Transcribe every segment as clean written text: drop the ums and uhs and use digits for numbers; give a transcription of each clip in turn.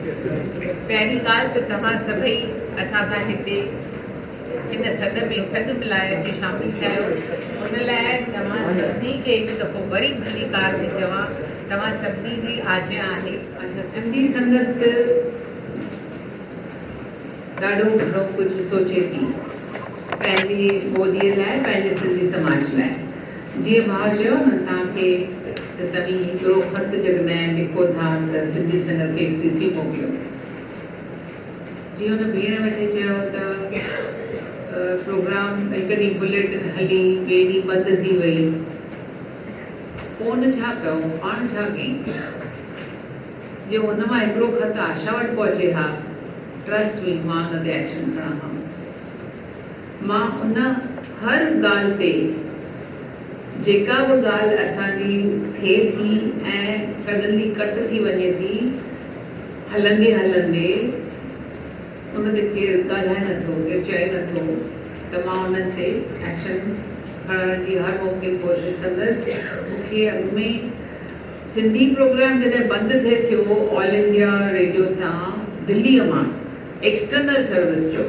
पहिरीं ॻाल्हि त तव्हां सभई असां सां हिते हिन सॾ में सॾु मिलाए अची शामिलु थिया आहियो। उन लाइ तव्हां सभिनी खे हिकु दफ़ो वरी भलीकार थी चवां, तव्हां सभिनी जी आज्ञा आहे। अच्छा, सिंधी संगत ॾाढो घणो कुझु सोचे थी पंहिंजी ॿोलीअ लाइ, पंहिंजे सिंधी समाज लाइ। जीअं भाउ चयो न तव्हांखे त तव्हीं हिकिड़ो ख़त जॾहिं लिखो था त सिंधी संगत खे CC मोकिलियो। जीअं हुन भेण वेठे चयो त प्रोग्राम हिकु ॾींहुं बुलेटिन हली, ॿिए ॾींहुं बंदि थी वई। पोइ छा कयूं, पाण छा कयूं? जे हुन मां हिकिड़ो ख़त आशा वटि पहुचे हा, ट्रस्ट हुई, मां हुन ते एक्शन खणां हा। मां उन हर ॻाल्हि ते जेका बि ॻाल्हि असांजी थिए थी ऐं सडनली कट थी वञे थी, हलंदे हलंदे उन ते केरु ॻाल्हाए नथो, केरु चए नथो, त मां उन्हनि ते एक्शन खणण जी हर मुमकिन कोशिशि कंदसि। मूंखे अॻु में सिंधी प्रोग्राम जॾहिं बंदि थिए थियो ऑल इंडिया रेडियो तां दिल्लीअ मां एक्सटर्नल सर्विस जो,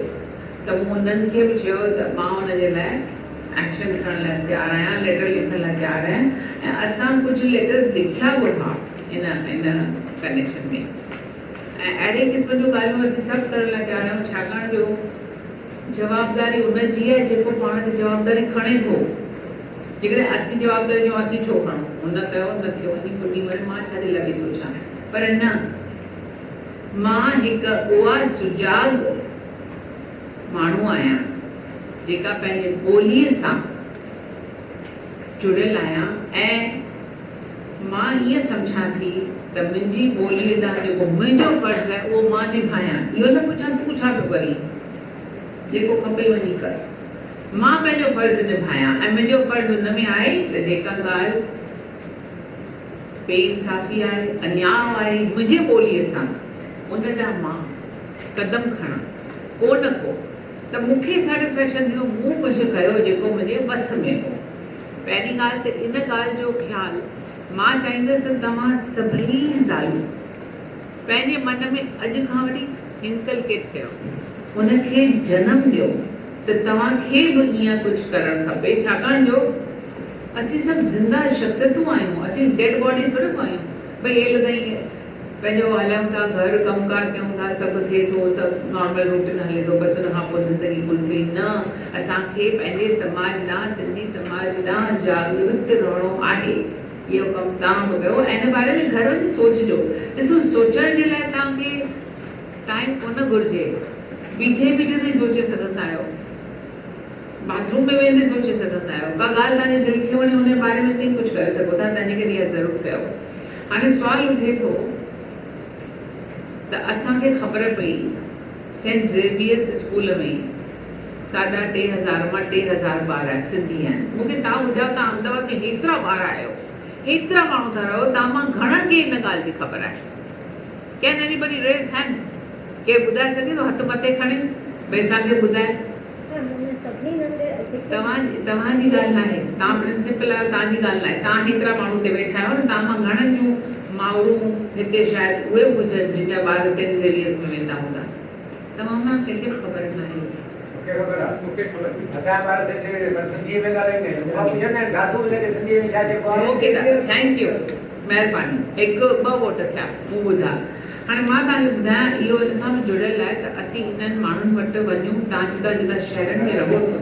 त मूं उन्हनि खे बि चयो त मां उनजे लाइ एक्शन खणण लाइ तयारु आहियां, लेटर लिखण लाइ तयारु आहियां। ऐं असां कुझु लेटर्स लिखिया बि हुआ इन कनेक्शन में। ऐं अहिड़े क़िस्म जूं ॻाल्हियूं असीं सभु करण लाइ तयारु आहियूं, छाकाणि जो जवाबदारी उन जी आहे जेको पाण ते जवाबदारी खणे थो। जेकॾहिं असीं जवाबदारी जो असीं छो खणूं, हुन कयो न थियो, वञी भुली वञे, मां छाजे लाइ बि सोचां। पर न, मां हिकु उहा सुजाॻ माण्हू आहियां जेका पंहिंजे ॿोलीअ सां जुड़ियल आहियां। ऐं मां ईअं सम्झां थी त मुंहिंजी ॿोलीअ ॾांहुं जेको मुंहिंजो फ़र्ज़ु आहे उहो मां निभायां। इहो न पुछां तूं छा पियो करीं, जेको खपे वञी कर। मां पंहिंजो फ़र्ज़ु निभायां। ऐं मुंहिंजो फ़र्ज़ु हुन में आहे त जेका ॻाल्हि बेइंसाफ़ी आहे, अन्याय आहे मुंहिंजे ॿोलीअ सां, उन ॾांहुं मां कदम खणां, को न को, त मूंखे सेटिस्फेक्शन थींदो मूं कुझु कयो जेको मुंहिंजे वस में हो। पहिरीं ॻाल्हि त इन ॻाल्हि जो ख़्यालु मां चाहींदसि त तव्हां सभई ज़ालूं पंहिंजे मन में अॼु खां वठी इनकलकेट कयो, उनखे जनम ॾियो त तव्हांखे बि ईअं कुझु करणु खपे। छाकाणि जो असीं सभु ज़िंदा शख़्सियतूं आहियूं, असीं डेड बॉडीज़ थोरी आहियूं। भई हेल ताईं पंहिंजो हलायूं था, घर कमकार कयूं था, सभु थिए थो, सभु नॉर्मल रूटीन हले थो, बसि हुन खां पोइ ज़िंदगी गुल थी। न, असांखे पंहिंजे समाज ॾांहुं, सिंधी समाज ॾांहुं जागृत रहणो आहे। इहो कमु तव्हां बि कयो ऐं हिन बारे में घर वञी सोचिजो। ॾिसो, सोचण जे लाइ तव्हांखे टाइम कोन घुरिजे। बीठे बीठे ताईं सोचे सघंदा आहियो, बाथरूम में वेंदे सोचे सघंदा आहियो, का ॻाल्हि तव्हांजे दिलि खे वणे हुन बारे में ताईं कुझु करे सघो था। तंहिंजे करे इहा ज़रूरु कयो। हाणे सुवालु उथे थो त असांखे ख़बर पई सेंट ज़ेवियर्स स्कूल में 3500 मां 3000 ॿार सिंधी आहिनि। मूंखे तव्हां ॿुधायो, तव्हां अहमदाबाद में हेतिरा ॿार आहियो, हेतिरा माण्हू था रहो, तव्हां मां घणनि खे इन ॻाल्हि जी ख़बर आहे? Can anybody raise hand? केरु ॿुधाए सघे थो? हथु मथे खणे भई असांखे ॿुधाए। तव्हांजी ॻाल्हि न आहे, तव्हां प्रिंसिपल आहियो, तव्हांजी ॻाल्हि न आहे। तव्हां हेतिरा माण्हू ते वेठा आहियो न, तव्हां मां घणनि जूं माउरूं हिते शायदि उहे हुजनि जिन जा ॿार सेंट ज़ेवियर्स में वेंदा हूंदा। तव्हां मां कंहिंखे बि ख़बर न आहे। ओके दादा, थैंक यू, महिरबानी। हिकु ॿ वोट थिया, मूं ॿुधा। हाणे मां तव्हांखे ॿुधायां, इहो इन सां बि जुड़ियल आहे त असीं इन्हनि माण्हुनि वटि वञूं। तव्हां जुदा जुदा शहरनि में रहो था,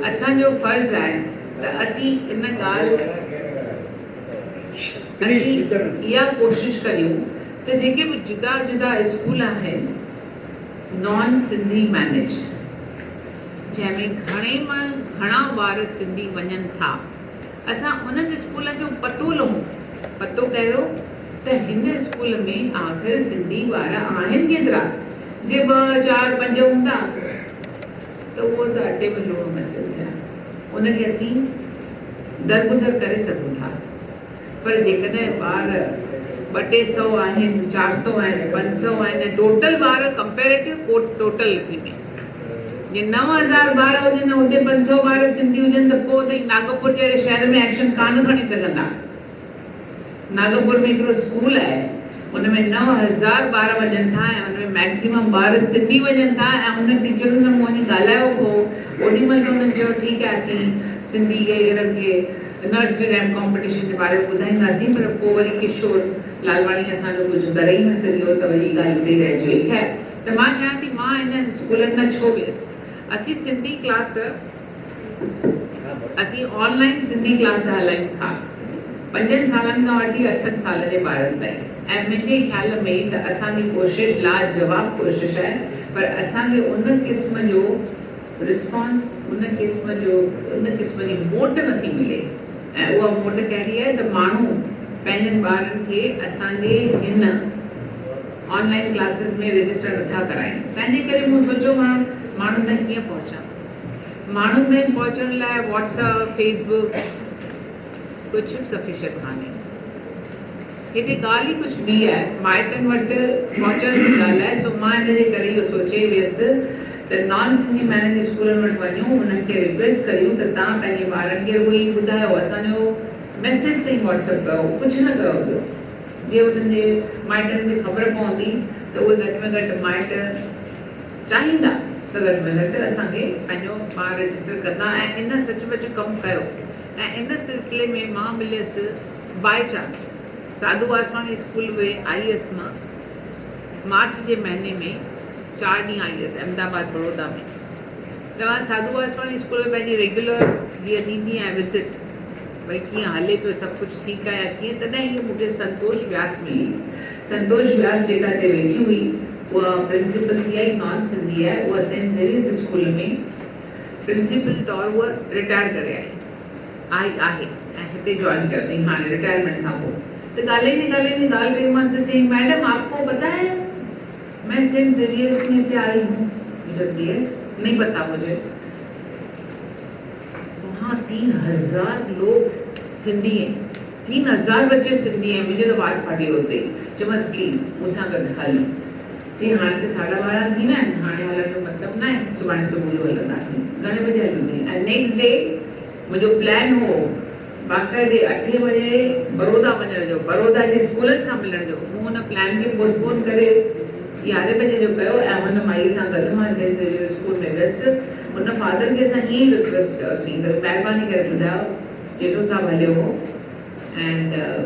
असांजो फ़र्ज़ु आहे त असीं इन ॻाल्हि असीं इहा कोशिशि करियूं त जेके बि जुदा जुदा स्कूल आहिनि नॉन सिंधी मैनेज, जंहिंमें घणा ॿार सिंधी वञनि था, असां उन्हनि स्कूलनि जो पतो लहूं। पतो कयो त हिन स्कूल में आख़िर सिंधी ॿार आहिनि केतिरा। जे 2, 4, 5 हूंदा त उहो त अटे में लूणु मसियल थिया, उनखे असीं दरगुज़र करे सघूं था। पर जेकॾहिं ॿार 200-300 आहिनि, 400 आहिनि, 500 आहिनि ऐं टोटल ॿार कंपेरेटिव टोटल में जे 9000 ॿार हुजनि, हुते 500 ॿार सिंधी हुजनि, त पोइ त नागपुर जहिड़े शहर में एक्शन कान खणी सघंदा। नागपुर में हिकिड़ो स्कूल आहे उन में 9000 ॿार वञनि था ऐं उन में मैक्सिमम ॿार सिंधी वञनि था ऐं उन टीचरुनि सां मूं वञी ॻाल्हायो पोइ ओॾी महिल त उन्हनि चयो ठीकु आहे असीं सिंधी खे नर्सरी रैम कॉम्पिटिशन जे बारे में ॿुधाईंदासीं, पर पोइ वरी किशोर लालवाणी असांजो कुझु करे ई न सघियो त वरी ॻाल्हि उते रहिजी वई। ख़ैर त मां चवां थी मां हिन स्कूलनि में छो वियसि। असीं सिंधी क्लास असीं ऑनलाइन सिंधी क्लास हलायूं था 5 सालनि खां वठी 8 साल जे ॿारनि ताईं, ऐं मुंहिंजे ख़्याल में त असांजी कोशिशि लाजवाब कोशिशि आहे, पर असांखे उन क़िस्म जो रिस्पॉन्स उन क़िस्म जी मोट नथी मिले। ऐं उहा मोट कहिड़ी आहे त माण्हू पंहिंजनि ॿारनि खे असांजे हिन ऑनलाइन क्लासिस में रजिस्टर नथा कराइनि। तंहिंजे करे मूं सोचियो मां माण्हुनि ताईं कीअं पहुचां। माण्हुनि ताईं पहुचण लाइ व्हाट्सअप फेसबुक कुझु सफिशिएंट कान्हे। हिते ॻाल्हि ई कुझु ॿी आहे, माइटनि वटि पहुचण जी ॻाल्हि आहे। सो मां हिन जे करे इहो सोचे वियसि त नॉन सिंधी मैनेज स्कूलनि वटि वञूं, उन्हनि खे रिक्वेस्ट करियूं त तव्हां पंहिंजे ॿारनि खे उहो ई ॿुधायो, असांजो मैसेज ताईं व्हाट्सअप कयो, कुझु न कयो ॿियो। जे उन्हनि जे माइटनि खे ख़बर पवंदी त उहे घटि में घटि माइट चाहींदा त घटि में घटि असांखे पंहिंजो ॿार रजिस्टर कंदा ऐं इन सचमुच कमु कयो। ऐं इन सिलसिले में मां मिलियसि by chance Sadhu Vaswani school में आई हुअसि। मां मार्च जे महीने में 4 ॾींहं आई हुअसि अहमदाबाद बड़ौदा में। त मां साधू वासवाणी स्कूल में पंहिंजी रेगुलर जीअं ॾींदी आहियां विज़िट, भई कीअं हले पियो, सभु कुझु ठीकु आहे या कीअं। तॾहिं इहो मूंखे संतोष व्यास मिली। संतोष व्यास जेका हिते वेठी हुई उहा प्रिंसिपल थी आई, नॉन सिंधी आहे। उहा सेंट ज़ेवियर्स स्कूल में प्रिंसिपल तौरु उहा रिटायर करे आई आहे ऐं हिते जॉइन कयो अथई हाणे रिटायरमेंट खां पोइ। तो ॻाल्हाईंदे ॻाल्हि कई मां चई मैडम आपको पता है मैं सेंट ज़ेवियर्स में से आई हूँ। जस्ट यस, नहीं पता मुझे। वहाँ 3000 लोग सिंधी हैं, 3000 बच्चे सिंधी हैं। मुझे तो बात फाटी होते चमस प्लीज मूंसां गॾु हल। जी हाणे त 12:30 थी विया आहिनि, हाणे हलण जो मतिलबु न आहे, सुभाणे सुबुह जो हलंदासीं। घणे बजे हलंदी? ऐं नेक्स्ट डे मुंहिंजो प्लान हो बाक़ाइदे 8 बजे बड़ौदा वञण जो, बड़ौदा जे स्कूलनि सां मिलण जो। मूं हुन प्लान खे पोस्टपोन करे 11 बजे जो कयो ऐं हुन माईअ सां गॾु मां सेंट ज़ेवियर्स स्कूल में वियसि। हुन फादर खे असां ईअं ई रिक्वेस्ट कयोसीं त महिरबानी करे ॿुधायो, जेठो साहब हलियो हो ऐं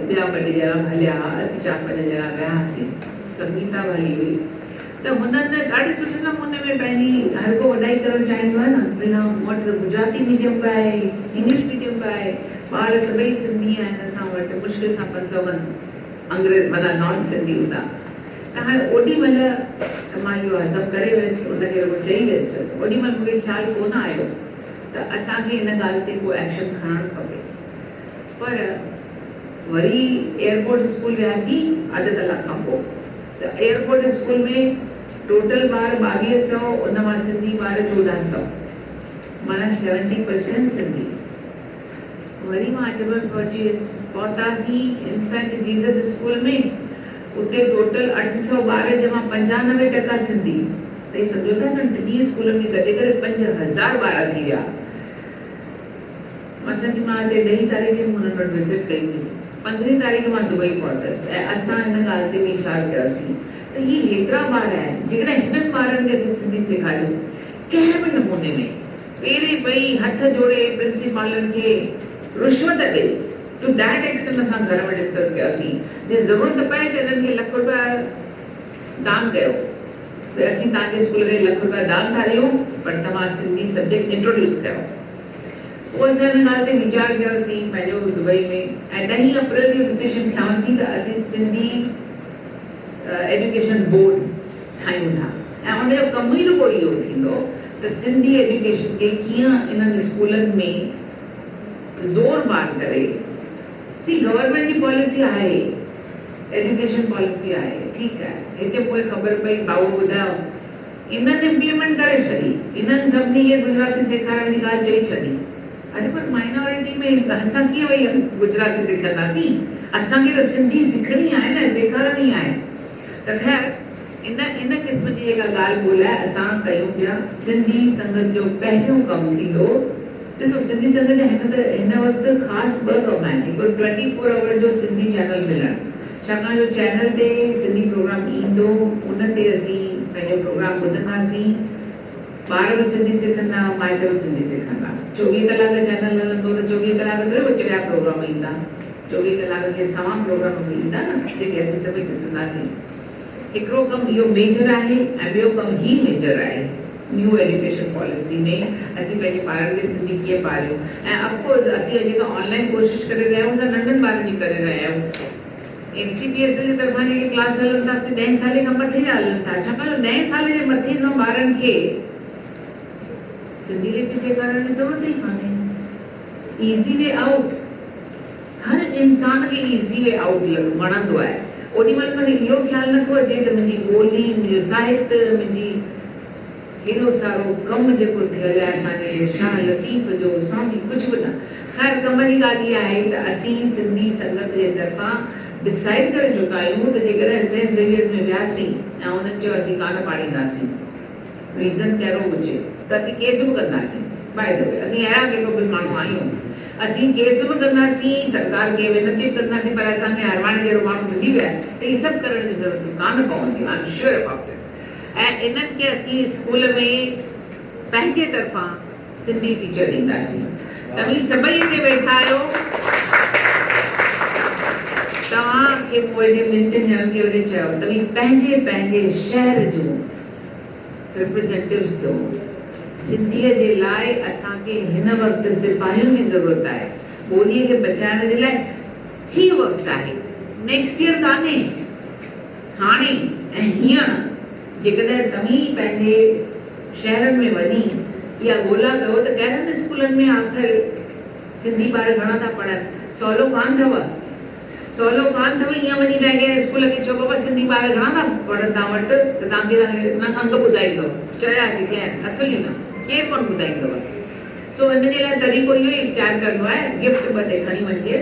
ॿिया 2 ॼणा हलिया हुआ, असीं 4-5 ॼणा वियासीं, संगीता हली हुई। त हुननि ॾाढे सुठे नमूने में पंहिंजी हर को वॾाई करणु चाहींदो आहे न, भई हा मूं वटि त गुजराती मीडियम बि आहे, इंग्लिश मीडियम बि आहे, ॿार सभई सिंधी आहिनि असां वटि, मुश्किल सां 500 अंग्रेज माना नॉन सिंधी हूंदा। त हाणे ओॾी महिल त मां इहो हज़म करे वियसि, उनखे रुॻो चई वियसि। ओॾी महिल मूंखे ख़्यालु कोन आयो त असांखे हिन ॻाल्हि ते को एक्शन खणणु खपे। पर वरी एयरपोर्ट स्कूल वियासीं अधु कलाक खां पोइ। त एयरपोर्ट स्कूल में टोटल ॿार 2200, उन मां सिंधी ॿार 1400, माना 70% सिंधी। वरी मां अचबल पहुची वियसि, पहुतासीं इन्फेंट जीसस स्कूल में। उते टोटल 800 ॿार जंहिंमां 95% सिंधी। त ही सम्झो था न, 2 स्कूलनि खे गॾे करे 5000 ॿार थी विया। मां हिते 10 तारीख़ हुननि वटि विज़िट कई हुई, 15 तारीख़ मां दुबई पहुतसि ऐं असां हिन ॻाल्हि ते वीचार कयोसीं त ही हेतिरा ॿार आहिनि, जेकॾहिं हिननि ॿारनि खे असीं सिंधी सेखारियूं कंहिं बि नमूने में, पहिरें भई हथ जोड़े प्रिंसिपालनि खे रिश्वत ॾे, टू दैट एक्सटेंट असां घर में डिस्कस कयोसीं। जे ज़रूरत पए त हिननि खे ₹1 दान कयो, भई असीं तव्हांजे स्कूल खे ₹1 दान था ॾियूं, पर तव्हां सिंधी सब्जेक्ट इंट्रोड्यूस कयो। उहो असां हिन ॻाल्हि ते वीचार कयोसीं पंहिंजो दुबई में, ऐं 10 अप्रैल जो डिसीजन खयोंसीं त असीं सिंधी एजुकेशन बोर्ड ठाहियूं था ऐं उनजो कमु ई रुॻो इहो थींदो त सिंधी एजुकेशन खे कीअं इन्हनि स्कूलनि में ज़ोर ॿार करे। सी गवर्नमेंट जी पॉलिसी आहे, एजुकेशन पॉलिसी आहे, ठीकु आहे। हिते पोइ ख़बर पई, भाऊ ॿुधायो, इन्हनि इम्प्लीमेंट करे छॾी, इन्हनि सभिनी खे गुजराती सेखारण जी ॻाल्हि चई छॾी। अरे पर माइनॉरिटी में असां कीअं वई गुजराती सिखंदासीं? असांखे त सिंधी सिखणी आहे न, सेखारणी आहे। त ख़ैर इन क़िस्म जी जेका ॻाल्हि ॿोलाए असां कयूं पिया। सिंधी संगत जो पहिरियों कमु थींदो, ॾिसो सिंधी संगत जा हिन वक़्तु ख़ासि 2 कम आहिनि। हिकिड़ो 24 आवर जो सिंधी चैनल मिलणु, छाकाणि जो चैनल ते सिंधी प्रोग्राम ईंदो, उन ते असीं पंहिंजो प्रोग्राम ॿुधंदासीं, ॿार बि सिंधी सिखंदा, माइट बि सिंधी सिखंदा। 24 कलाक चैनल हलंदो त 24 कलाक थोरी विचड़िया प्रोग्राम ईंदा, 24 कलाक जे सवा प्रोग्राम बि ईंदा न, जेके असीं सभई ॾिसंदासीं। हिकिड़ो कमु इहो मेजर आहे ऐं ॿियो कमु ही मेजर आहे न्यू एजुकेशन पॉलिसी में असीं पंहिंजे ॿारनि खे सिंधी कीअं पारियूं। ऐं ऑफकोर्स असीं जेका ऑनलाइन कोशिशि करे रहिया आहियूं, असां नंढनि ॿारनि जी करे रहिया आहियूं। NCPS जे तरफ़ां जेके क्लास हलनि था, 10 साल खां मथे जा हलनि था, छाकाणि 10 साल जे मथे खां ॿारनि खे सिंधी लिपि सेखारण जी ज़रूरत ई कान्हे। ईज़ी वे आउट, हर इंसान खे ईज़ी वे आउट वणंदो आहे। ओॾी महिल मूंखे इहो ख़्यालु नथो अचे त मुंहिंजी ॿोली, मुंहिंजो साहित्य, मुंहिंजी हेॾो सारो कमु जेको थियल आहे असांजे शाह लतीफ़ जो, साम्हूं कुझु बि न। ख़ैर कम जी ॻाल्हि इहा आहे त असीं सिंधी संगत जे तरफ़ां डिसाइड करे चुका आहियूं त जेकॾहिं सेंट ज़ेवियर्स में वियासीं ऐं उन्हनि चयो असीं कान पाढ़ींदासीं, रीज़न कहिड़ो हुजे त असीं केस बि कंदासीं। बाय द वे असीं अहिड़ा केतिरो माण्हू आहियूं, असीं केस बि कंदासीं, सरकार खे वेनती बि कंदासीं, पर असांखे हरवाणे जहिड़ो माण्हू मिली वियो आहे त इहे सभु करण जी ज़रूरत कान पवंदियूं। I am sure about it. ऐं इन्हनि खे असीं स्कूल में पंहिंजे तरफ़ां सिंधी टीचर ॾींदासीं। तव्हां सभई हिते वेठा आहियो, तव्हांखे मूं हेॾे ॿिनि ॼणनि खे वेठे चयो तव्हां पंहिंजे पंहिंजे शहर जो रिप्रेज़ेंटेटिव्स थियो। सिंधीअ जे लाइ असांखे हिन वक़्तु सिपाहियुनि जी ज़रूरत आहे, ॿोलीअ खे बचाइण जे लाइ ही वक़्तु आहे, नेक्स्ट ईयर कान्हे, हाणे। ऐं हीअं जेकॾहिं तव्हीं पंहिंजे शहरनि में वञी इहा ॻोल्हा कयो त कहिड़नि स्कूलनि में आख़िर सिंधी ॿार घणा था पढ़नि। सवलो कान अथव ईअं वञी कंहिं स्कूल खे चओ बाबा सिंधी ॿार घणा था पढ़नि तव्हां वटि, त तव्हांखे न अंग ॿुधाईंदो, चढ़िया जिते आहिनि असुल ई न, केरु कोन ॿुधाईंदव। सो हिन जे लाइ तरीक़ो इहो ई इख़्तियार करिणो आहे, गिफ्ट ॿ ते खणी वञिजे,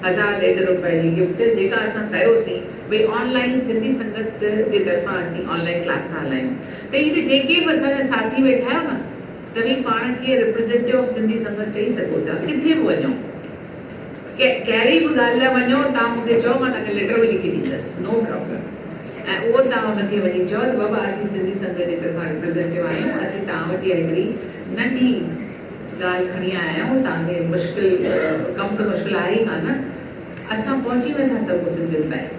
1000-1,500 रुपए जी गिफ्ट, जेका असां कयोसीं भई ऑनलाइन सिंधी संगत जे तरफ़ां असीं ऑनलाइन क्लास था हलायूं। त इहे जेके बि असांजा साथी वेठा आहियो न, तव्हीं पाण खे रिप्रेज़ेंटेटिव ऑफ सिंधी संगत चई सघो था, किथे बि वञो, कहिड़ी बि ॻाल्हि लाइ वञो, तव्हां मूंखे चओ मां तव्हांखे लेटर बि लिखी ॾींदसि, नो प्रॉब्लम। ऐं उहो तव्हां हुनखे वञी चओ त बाबा असीं सिंधी संगत जे तरफ़ां रिप्रेज़ेंटेटिव आहियूं, असीं तव्हां वटि हिकिड़ी नंढी ॻाल्हि खणी आया आहियूं, तव्हांखे मुश्किल कमु त मुश्किल आहे ई कान, असां पहुची नथा सघूं सिंधियुनि ताईं।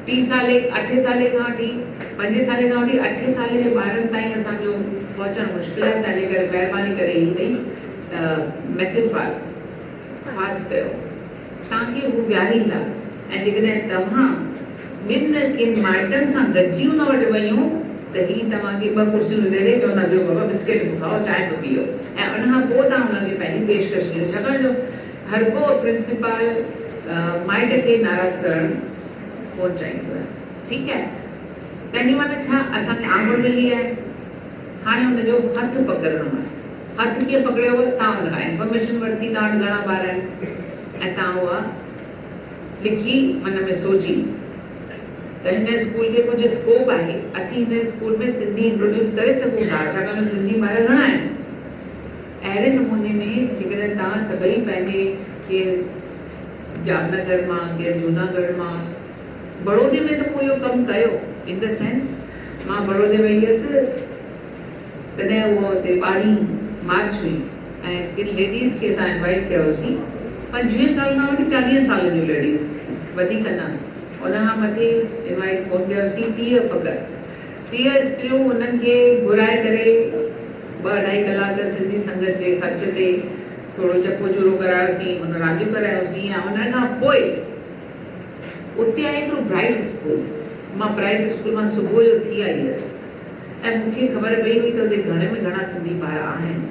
8 साले खां वठी 5 साले खां वठी 8 साले जे ॿारनि ताईं असांजो पहुचणु मुश्किल आहे। तंहिंजे करे महिरबानी करे ई अथई मैसेज पास कयो, तव्हांखे हू विहारींदा। ऐं जेकॾहिं तव्हां ॿिनि किन माइटनि सां गॾिजी हुन वटि वञूं त ही तव्हांखे 2 कुर्सियूं वेड़े चवंदा ॿियो बाबा बिस्किट बि खाओ, चांहि बि पीओ, ऐं उनखां पोइ तव्हां हुनखे पंहिंजी पेशकश ॾियो। छाकाणि जो हर को प्रिंसिपल माइट खे नाराज़ करणु कोन चाहींदो आहे, ठीकु आहे। तंहिंजी माना छा, असांखे आंगुर मिली आहे, हाणे हुनजो हथु पकड़णो आहे। हथु कीअं पकड़ियो, तव्हां हुन खां इंफॉर्मेशन वरिती, तव्हां वटि घणा ॿार आहिनि, ऐं तव्हां उहा लिखी मन में सोची त हिन स्कूल खे कुझु स्कोप आहे, असीं हिन स्कूल में सिंधी इंट्रोड्यूस करे सघूं था, छाकाणि सिंधी ॿार घणा आहिनि। अहिड़े नमूने में जेकॾहिं तव्हां सभई पंहिंजे केरु जामनगर मां, केरु जूनागढ़ मां, बड़ौदे में त मूं इहो कमु कयो, इन द सेंस मां बड़ौदे वई हुअसि तॾहिं उहो हुते 12 मार्च हुई, ऐं किन लेडीज़ खे असां इनवाइट कयोसीं, 25 साल खां वठी 40 साल जूं लेडीज़, वधीक न, उनखां मथे इनवाइट कोन कयोसीं। 30 स्त्रियूं उन्हनि खे घुराए करे 2-2.5 कलाक सिंधी संगत जे ख़र्च ते थोरो चपो चूरो करायोसीं, हुन रांदियूं करायोसीं, ऐं उन खां पोइ उते आहे हिकिड़ो ब्राइट स्कूल। मां ब्राइट स्कूल मां सुबुह जो थी आई हुअसि, ऐं मूंखे ख़बर पई हुई त हुते घणे में घणा सिंधी ॿार आहिनि।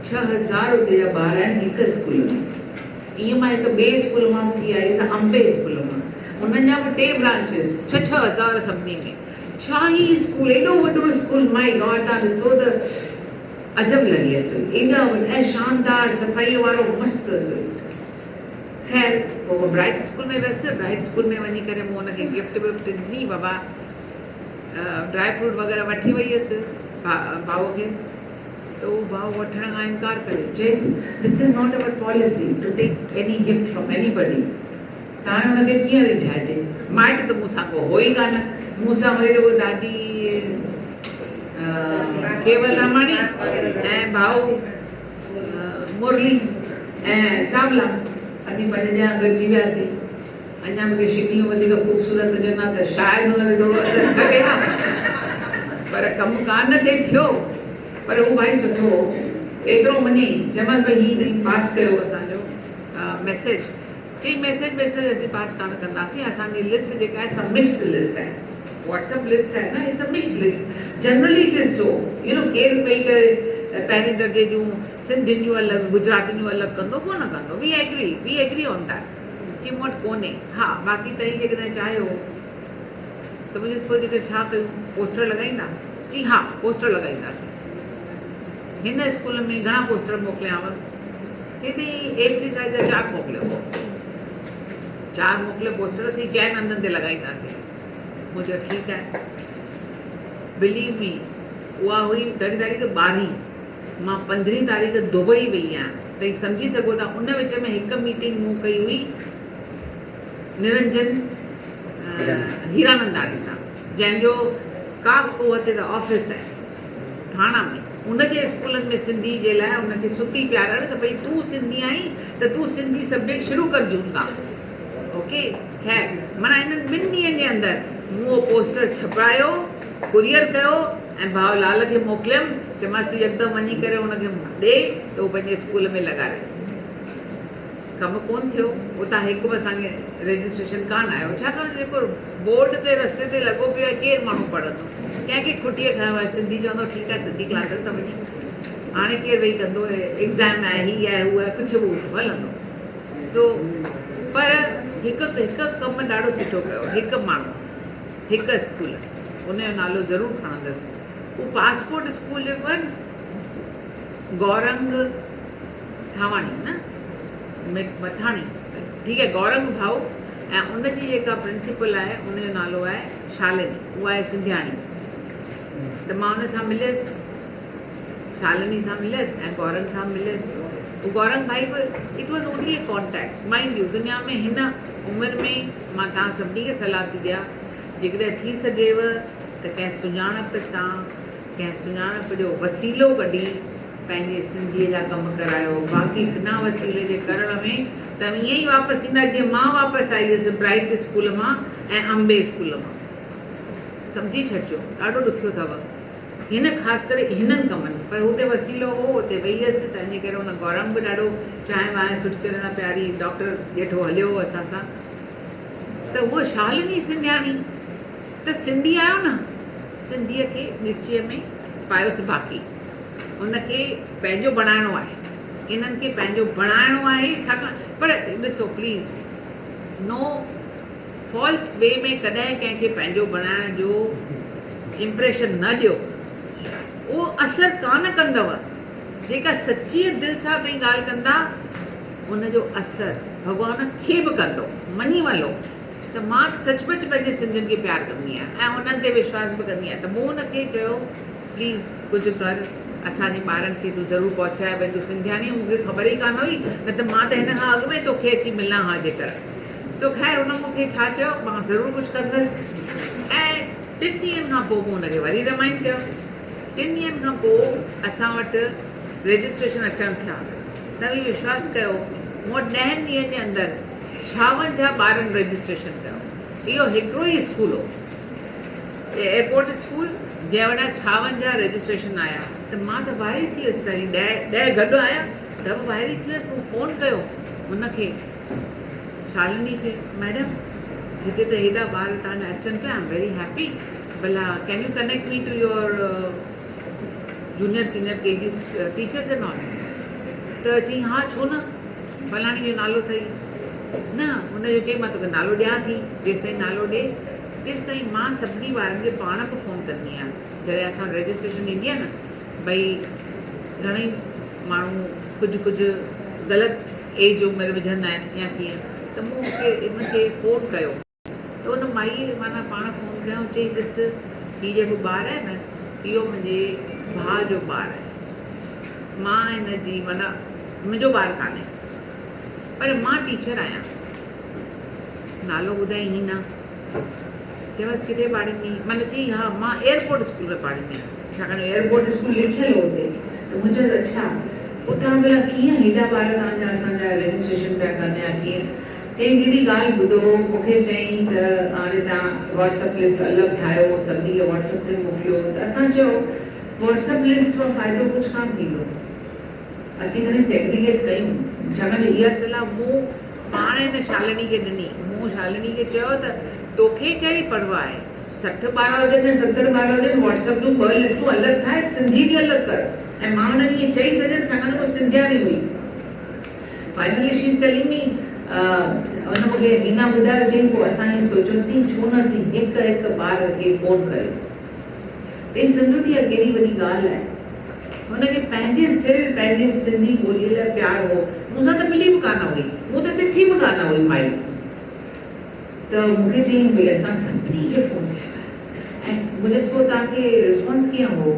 6000 उते जा ॿार आहिनि हिकु स्कूल में। ईअं मां हिकु ॿिए स्कूल मां थी आई सां, अंबे स्कूल मां, उन्हनि जा बि 2 ब्रांचिस, 6-6 सभिनी में। छा ई स्कूल, एॾो वॾो स्कूल, माई गॉड, तव्हां ॾिसो त अजब लॻियसि, एॾा वॾा ऐं शानदार सफ़ाई वारो मस्तु हुअसि। ख़ैर पोइ ब्राइट स्कूल में वियसि, ब्राइट स्कूल में वञी करे मूं हुनखे गिफ्ट विफ्ट ॾिनी, बाबा ड्राई फ्रूट वग़ैरह वठी वई हुअसि भाउ खे, त उहो भाउ वठण खां इनकार करे, चएसि this is not our policy to take any gift from anybody. त हाणे हुनखे कीअं रिझाइजे, माइट त मूंसां को हो ई कान, मूंसां वरी रुॻो दादी केवल रामाणी ऐं भाऊ मुरली ऐं चावला, असीं 5 ॼणा गॾिजी वियासीं। अञा मूंखे शिकिलियूं वधीक ख़ूबसूरत हुजनि हा त शायदि हुन ते थोरो असरु करे हा, पर कमु कान ते थियो। पर उहो भाई सुठो हो, एतिरो मञी चयोमांसि भई हीउ पास कयो असांजो मैसेज। चई मैसेज असीं पास कान कंदासीं, असांजी लिस्ट जेका आहे सा मिक्स्ड लिस्ट आहे, व्हाट्सअप लिस्ट आहे न, it's a mixed list. Generally it is so, you know, केरु वेही करे पहिरें दर्जे जूं सिंधियुनि जूं अलॻि, गुजरातियुनि जूं अलॻि कंदो कोन कंदो। We agree on that. चई मूं वटि कोन्हे। हा, बाक़ी तव्हीं जेकॾहिं चाहियो त मुंहिंजे स्कूल जेके छा कयूं, पोस्टर लॻाईंदा? जी हा, पोस्टर लॻाईंदासीं। हिन स्कूल में घणा पोस्टर मोकिलियांव? चई थी एतिरी साइज़ जा 4 मोकिलियो। 4 मोकिलियो पोस्टर, असीं 4 हंधनि ते लॻाईंदासीं। मूं चयो ठीकु आहे। बिलीव मी, उहा हुई कहिड़ी तारीख़ 12, मां 15 तारीख़ दुबई वई आहियां। तव्हीं सम्झी सघो था, उन विच में हिकु मीटिंग मूं कई हुई निरंजन हीरानंदाणी सां, जंहिंजो काफ कुवत ते ऑफिस आहे थाणा में। उनजे स्कूलनि में सिंधी जे लाइ उनखे सुती पियारणु त भई तूं सिंधी आहीं त तूं सिंधी सब्जेक्ट शुरू कर जून खां। ओके, ख़ैर माना इन्हनि 2 ॾींहंनि जे अंदरि मूं उहो पोस्टर छपायो, कुरियर कयो ऐं भाउ लाल खे मोकिलियमि। चयोमांसि तूं यकदमि वञी करे उनखे ॾे त उहो पंहिंजे स्कूल में लॻाए। कमु कोन थियो। उतां हिकु बि असांखे रजिस्ट्रेशन कान आयो, छाकाणि जेको बोर्ड ते रस्ते ते लॻो पियो आहे केरु माण्हू पढ़ंदो। कंहिंखे खुटीअ खयो आहे, सिंधी चवंदो ठीकु आहे सिंधी क्लासनि त वञी, हाणे केरु वेही कंदो, एग्ज़ाम आहे, हीअ आहे, हूअ आहे, कुझु बि हलंदो। सो पर हिकु कमु ॾाढो सुठो कयो हिकु माण्हू, हिकु स्कूल, उनजो नालो ज़रूरु खणंदसि। उहो पासपोर्ट स्कूल जेको आहे न, गौरंग थावाणी न, मठाणी, ठीकु आहे, गौरंग भाऊ। ऐं उनजी जेका प्रिंसिपल आहे उनजो नालो आहे शालिनी, उहा आहे सिंधियाणी। त मां उन सां मिलियसि, शालिनी सां मिलियसि ऐं गौरंग सां मिलियसि। उहो गौरंग भाई बि, it was only A contact. Mind U, दुनिया में हिन उमिरि में मां तव्हां सभिनी खे सलाह थी ॾियां, जेकॾहिं थी सघेव त कंहिं सुञाणप सां, कंहिं सुञाणप जो वसीलो कढी पंहिंजे सिंधीअ जा कमु करायो। बाक़ी बिना वसीले जे करण में त ईअं ई वापसि ईंदा जीअं मां वापसि आई हुअसि ब्राइट स्कूल मां ऐं अम्बे स्कूल मां। सम्झी छॾिजो, ॾाढो ॾुखियो अथव हिन ख़ासि करे हिननि कमनि। पर हुते वसीलो हो, हुते वेई हुअसि, तंहिंजे करे हुन गौरंग बि ॾाढो चांहि वांहि सुठी तरह सां प्यारी डॉक्टर ॼेठो हलियो हो असां सां। त उहा शालिनी सिंधियाणी, त सिंधी आहियो न, सिंधीअ खे ॻिचीअ में पायोसि बाक़ी। उनखे पंहिंजो बणाइणो आहे, इन्हनि खे पंहिंजो बणाइणो आहे। छाकाणि पर ॾिसो प्लीज़, नो फॉल्स वे में कॾहिं कंहिंखे पंहिंजो बणाइण जो इम्प्रेशन न ॾियो, उहो असरु कान कंदव। जेका सच्चीअ दिलि सां तव्हीं ॻाल्हि कंदा, उनजो असरु भॻवान खे बि कंदो, मञी वञो। त मां सचमुच पंहिंजे सिंधियुनि खे प्यारु कंदी आहियां ऐं उन्हनि ते विश्वास बि कंदी आहियां। त मूं उनखे चयो प्लीज़ कुझु कर, असांजे ॿारनि खे तूं ज़रूरु पहुचाए। भई तूं सिंधियाणी, मूंखे ख़बर ई कान हुई, न त मां त हिन खां अॻु में तोखे अची मिलां हा जेकर। सो ख़ैर उन मूंखे छा चयो, मां ज़रूरु कुझु कंदसि। ऐं 3 ॾींहंनि खां पोइ मूं हुनखे वरी रिमाइंड कयो। 3 ॾींहंनि खां पोइ असां वटि रजिस्ट्रेशन अचनि थिया। तव्हीं विश्वास कयो, मूं वटि 10 ॾींहंनि जे अंदरि 56 ॿारनि रजिस्ट्रेशन कयो। इहो हिकिड़ो ई स्कूल हो, एयरपोर्ट स्कूल, जंहिं वटां 56 रजिस्ट्रेशन आया। त मां त वाइरी थी वियसि। पहिरीं 10 गॾु आया त बि वाइरी थी वियसि। मूं फ़ोन कयो हुनखे, शालिनी खे, मैडम हिते त हेॾा ॿार तव्हांजा अचनि पिया, आई एम वेरी हैप्पी, भला can U connect me two your junior senior KG teachers and all. त चई हा छो न, फलाणी जो नालो अथई। न, हुनजो चई मां तोखे नालो ॾियां थी, जेसिताईं नालो ॾे तेसिताईं मां सभिनी ॿारनि खे पाण बि फ़ोन कंदी आहियां। जॾहिं असां रजिस्ट्रेशन ईंदी आहे न, भई घणेई माण्हू कुझु ग़लति एज उमिरि विझंदा आहिनि या कीअं, त मूं इनखे फ़ोन कयो त हुन माई माना पाण फ़ोन कयूं, चई ॾिस हीउ जेको ॿारु आहे न, इहो मुंहिंजे भाउ जो ॿारु आहे। मां हिनजी माना मुंहिंजो ॿारु कान्हे, पर मां टीचर आहियां। नालो ॿुधाई हीना, चयोमांसि किथे पाढ़ींदी? माना चई हा मां एयरपोर्ट स्कूल में पाढ़ींदी आहियां, छाकाणि एयरपोर्ट स्कूल लिखियलु हो हुते। त मूं चयो अच्छा उतां भला कीअं हेॾा ॿार तव्हांजा असांजा रजिस्ट्रेशन पिया कनि या कीअं? चई दीदी ॻाल्हि ॿुधो, मूंखे चई त हाणे तव्हां व्हाट्सअप लिस्ट अलॻि ठाहियो, सभिनी खे व्हाट्सअप ते मोकिलियो। त असां चयो व्हाट्सअप लिस्ट मां फ़ाइदो कुझु कान थींदो, असीं कॾहिं सेग्रीगेट कयूं, छाकाणि इहा सलाह मूं पाण हिन शालिनी खे ॾिनी। मूं शालिनी खे चयो त तोखे कहिड़ी परवाह आहे, 60 ॿार हुजनि या 70 ॿार हुजनि, व्हाट्सअप जूं 2 लिस्टूं अलॻि ठाहे, सिंधी जी अलॻि कर। ऐं मां हुनखे ईअं चई छॾियसि छाकाणि उहा सिंधियाणी हुई। Finally she is telling me, हुन मूंखे हीना ॿुधायो, चई पोइ असां ईअं सोचियोसीं छो न असीं हिकु हिकु ॿार खे फ़ोन कयूं। त सम्झो थी इहा केॾी वॾी ॻाल्हि आहे। हुनखे पंहिंजे सिर पंहिंजे सिंधी ॿोलीअ लाइ प्यारु हो। मूंसां त मिली बि कान हुई, मूं त ॾिठी बि कान हुई माई। त मूंखे चई भई असां सभिनी खे फ़ोन कयो ऐं मुंहिंजे पोइ तव्हांखे रिस्पॉन्स कीअं हो?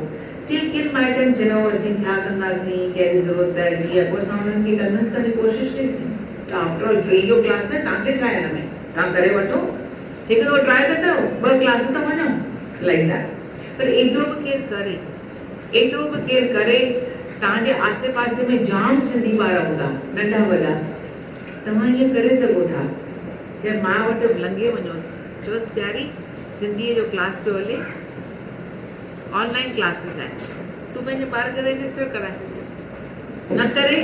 चई किन माइटनि चयो असीं छा कंदासीं, कहिड़ी ज़रूरत आहे, कीअं। पोइ असां हुननि खे कन्विंस करण जी कोशिशि कईसीं त आफ्टर ऑल फ्री जो क्लास आहे, तव्हांखे छा आहे हिन में, तव्हां करे वठो, हिकु दफ़ो ट्राए त कयो, 2 क्लास त वञो, लाइक दैट। पर एतिरो बि केरु करे, एतिरो बि केरु करे। तव्हांजे आसे पासे में जाम सिंधी ॿार हूंदा, नंढा वॾा, तव्हां ईअं करे सघो था। या मां वटि लंघे वञोसि, चयोसि प्यारी सिंधीअ जो क्लास पियो हले, ऑनलाइन क्लासिस आहिनि, तूं पंहिंजे ॿार खे रजिस्टर कराए। न करे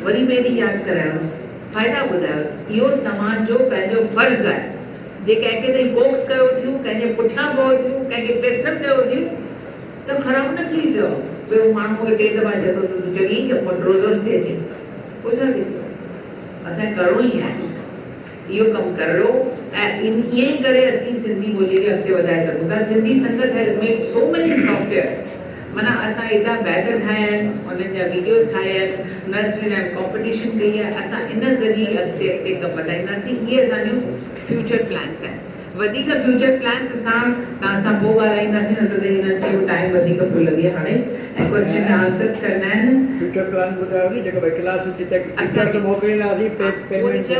वरी ॿिए ॾींहुं यादि करायोसि, फ़ाइदा ॿुधायोसि। इहो तव्हांजो पंहिंजो फ़र्ज़ु आहे। जे कंहिंखे ताईं कोक्स कयो थियूं, कंहिंजे पुठियां पओ थियूं, कंहिंखे प्रेशर कयो थियूं, त ख़राबु न फील कयो। ॿियो माण्हू खे 3 दफ़ा चए थो त तूं चङी कि पोइ रोज़ रोज़ थी अचे, पोइ छा थी पियो? असांखे करिणो ई आहे, इहो कमु करियो। ऐं ईअं ई करे असीं सिंधी ॿोलीअ खे अॻिते वधाए सघूं था। सिंधी संगत has made so many softwares, माना असां एॾा बैटर ठाहिया आहिनि, उन्हनि जा वीडियोस ठाहिया आहिनि, नर्सरी लाइ कॉम्पिटिशन कई आहे। असां इन ज़रिए अॻिते अॻिते कमु वधाईंदासीं। इहे असांजूं फ्यूचर प्लान्स आहिनि। वधीक फ्यूचर प्लान्स असां तव्हां सां पोइ ॻाल्हाईंदासीं, न त हिननि खे टाइम वधीक पियो लॻे हाणे। ऐं क्वेश्चन आंसर्स करना आहिनि। फ्यूचर प्लान ॿुधायो नी, जेको भई क्लास टीचर्स मोकिलींदासीं पेमेंट।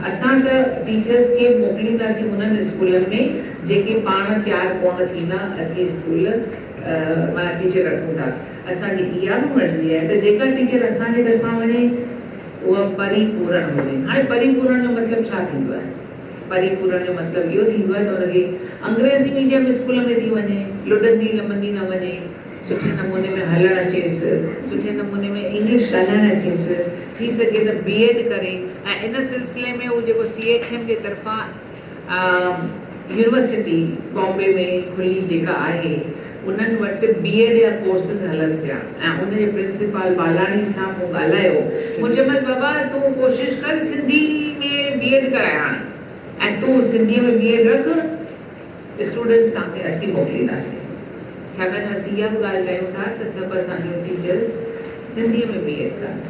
असां त टीचर्स खे मोकिलींदासीं उन्हनि स्कूलनि में जेके पाण तयारु कोन थींदा। असीं स्कूल माना टीचर रखूं था, असांजी इहा बि मर्ज़ी आहे त जेका टीचर असांजे तरफ़ां वञे उहा परिपूर्ण हुजे। हाणे परिपूर्ण जो मतिलबु छा थींदो आहे? परिपूर्ण जो मतिलबु इहो थींदो आहे त हुनखे अंग्रेज़ी मीडियम स्कूल में थी वञे, लुॾंदी लमंदी न वञे, सुठे नमूने में हलणु अचेसि, सुठे नमूने में इंग्लिश ॻाल्हाइणु अचेसि, थी सघे त BEd करे। ऐं इन सिलसिले में उहो जेको CHM जे तरफ़ां यूनिवर्सिटी बॉम्बे में खुली जेका आहे, उन्हनि वटि BEd जा कोर्सिस हलनि पिया। ऐं उनजे प्रिंसिपल बालाणी सां मूं ॻाल्हायो, मूं चयोमांसि बाबा तूं कोशिशि कर सिंधी में BEd कराए हाणे, ऐं तूं सिंधीअ में BEd रख, स्टूडेंट्स तव्हांखे असीं मोकिलींदासीं। छाकाणि असीं इहा बि ॻाल्हि चाहियूं था त सभु असांजो टीचर्स सिंधीअ में BEd कनि।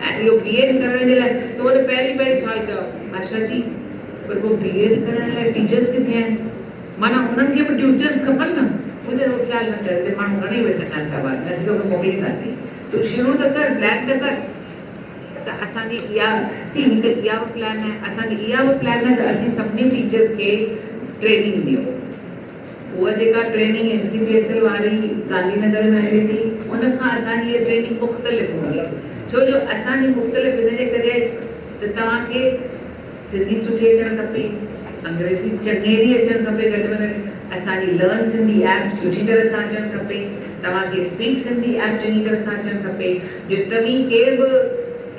ऐं इहो BEd करण जे लाइ त वरी पहिरीं सुवालु कयो, आशा जी पर पोइ BEd करण लाइ टीचर्स किथे आहिनि? माना उन्हनि खे बि टीचर्स खपनि न। मुंहिंजो ख़्यालु न करे हिते माण्हू घणेई वेठा आहिनि था ॿार, असीं तोखे मोकिलींदासीं, तूं शुरू त कर, प्लान त कर। त असांजी इहा हिकु इहा बि प्लान आहे। असांजी इहा बि प्लान आहे त असीं सभिनी टीचर्स खे ट्रेनिंग ॾियूं। उहा जेका ट्रेनिंग NCPSL वारी गांधीनगर में हले थी, उनखां असांजी इहा ट्रेनिंग मुख़्तलिफ़ हूंदी। छो जो असांजी मुख़्तलिफ़ इन जे करे त तव्हांखे सिंधी सुठी अचणु खपे, अंग्रेज़ी चङेरी अचणु खपे घटि में घटि, असांजी लर्न सिंधी ऐप सुठी तरह सां अचणु खपे, तव्हांखे स्पीक सिंधी ऐप चङी तरह सां अचणु खपे, जो तव्हीं केरु बि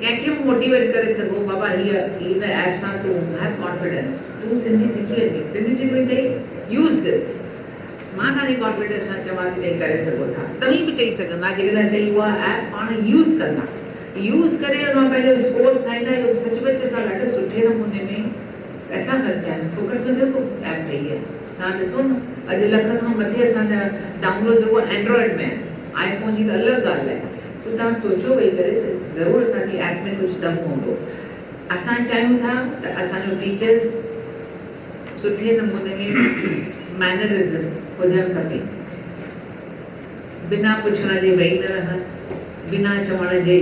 कंहिंखे बि मोटिवेट करे सघो, बाबा हीअ हिन ऐप सां तूं हैव कॉन्फिडेंस, तूं सिंधी सिखी वञे, सिंधी सिखी अथई, यूज़ दिस। मां तव्हांखे कॉन्फिडेंस सां चवां थी त करे सघो था। तव्हीं बि चई सघंदा जेकॾहिं तव्हीं उहा ऐप पाण यूज़ कंदा, यूज़ करे हुन पंहिंजो स्कोर खाईंदा। इहो सचमुच सां ॾाढे सुठे नमूने में पैसा ख़र्चा आहिनि, फुकट में थोरो ऐप ठही आहे। तव्हां ॾिसो न, अॼु लख खां मथे असांजा डाउनलोड्स रुॻो एंड्रॉइड में आहिनि, iPhone जी त अलॻि ॻाल्हि आहे। सो तव्हां सोचो वेही करे त ज़रूरु असांजी ऐप में कुझु दम हूंदो। असां चाहियूं था त असांजो टीचर्स सुठे नमूने मैनरिज़म हुजणु खपे, बिना पुछण जे वेही न रहनि, बिना चवण जे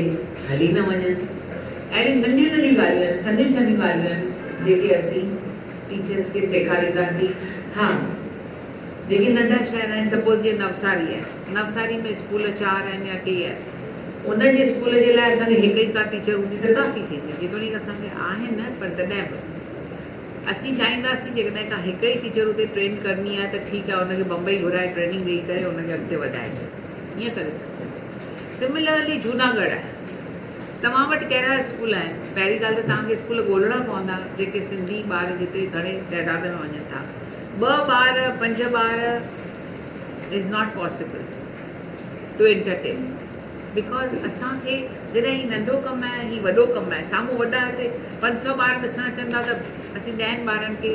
हली न वञनि। अहिड़ी नंढियूं नंढियूं ॻाल्हियूं आहिनि, सन्हियूं सन्हियूं ॻाल्हियूं आहिनि जेके असीं टीचर्स खे सेखारींदासीं। हा, जेके नंढा शहर आहिनि, सपोज़ जीअं नवसारी आहे, नवसारी में स्कूल 4 आहिनि या 3 आहिनि, उन जे स्कूल जे लाइ असांखे हिकु ई का टीचर हूंदी त काफ़ी थींदी, जेतोणीकि असांखे आहिनि, पर तॾहिं बि असीं चाहींदासीं जेकॾहिं का हिकु ई टीचर हुते ट्रेन करणी आहे त ठीकु आहे, हुनखे बम्बई घुराए ट्रेनिंग ॾेई करे हुनखे अॻिते वधाइजे, ईअं करे सघिजे। सिमिलरली जूनागढ़ आहे, तव्हां वटि कहिड़ा स्कूल आहिनि? पहिरीं ॻाल्हि त तव्हांखे स्कूल ॻोल्हणा पवंदा जेके सिंधी ॿार जिते घणे तइदाद में वञनि था। 2 ॿार 5 ॿार is not possible to entertain, because असांखे जॾहिं ही नंढो कमु आहे, ही वॾो कमु आहे, साम्हूं वॾा हिते 500 ॿार ॾिसणु अचनि था त असीं 10 ॿारनि खे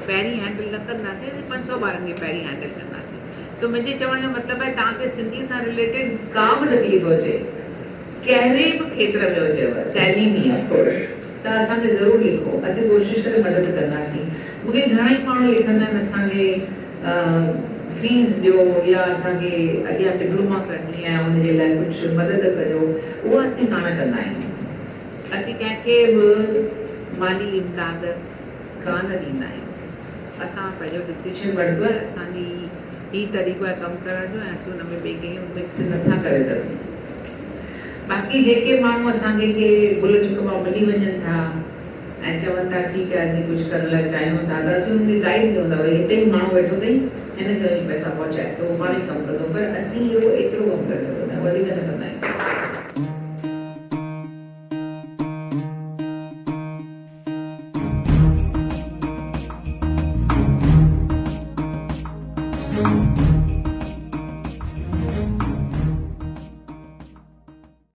पहिरीं हैंडल न कंदासीं, असीं 500 ॿारनि खे पहिरीं हैंडल कंदासीं। सो मुंहिंजे चवण जो मतिलबु आहे तव्हांखे सिंधी सां रिलेटेड का बि तकलीफ़ हुजे, कहिड़े बि खेत्र में हुजेव, तइलीमी ऑफकोर्स, त असांखे ज़रूरु लिखो, असीं कोशिशि करे मदद कंदासीं। मूंखे घणेई माण्हू लिखंदा आहिनि असांखे फीस ॾियो या असांखे अॻियां डिप्लोमा करणी आहे, उनजे लाइ कुझु मदद कयो, उहा असीं कान कंदा आहियूं। असीं कंहिंखे बि माली इमदाद कान ॾींदा आहियूं। असां पंहिंजो डिसीजन वठंदो आहे, असांजी ही तरीक़ो आहे कमु करण जो, ऐं असीं हुन में ॿिए खे मिक्स नथा करे सघूं। बाक़ी जेके माण्हू असांखे के भुल चुक मां मिली वञनि था ऐं चवनि था ठीकु आहे असीं कुझु करण लाइ चाहियूं था, त असीं हुनखे गाइड कयूं था, भई हिते ई माण्हू वेठो अथई, हिनखे वञी पैसा पहुचाए त उहो पाण ई कमु कंदो, पर असीं इहो एतिरो कमु करे सघंदा आहियूं, वधीक न कंदा आहियूं।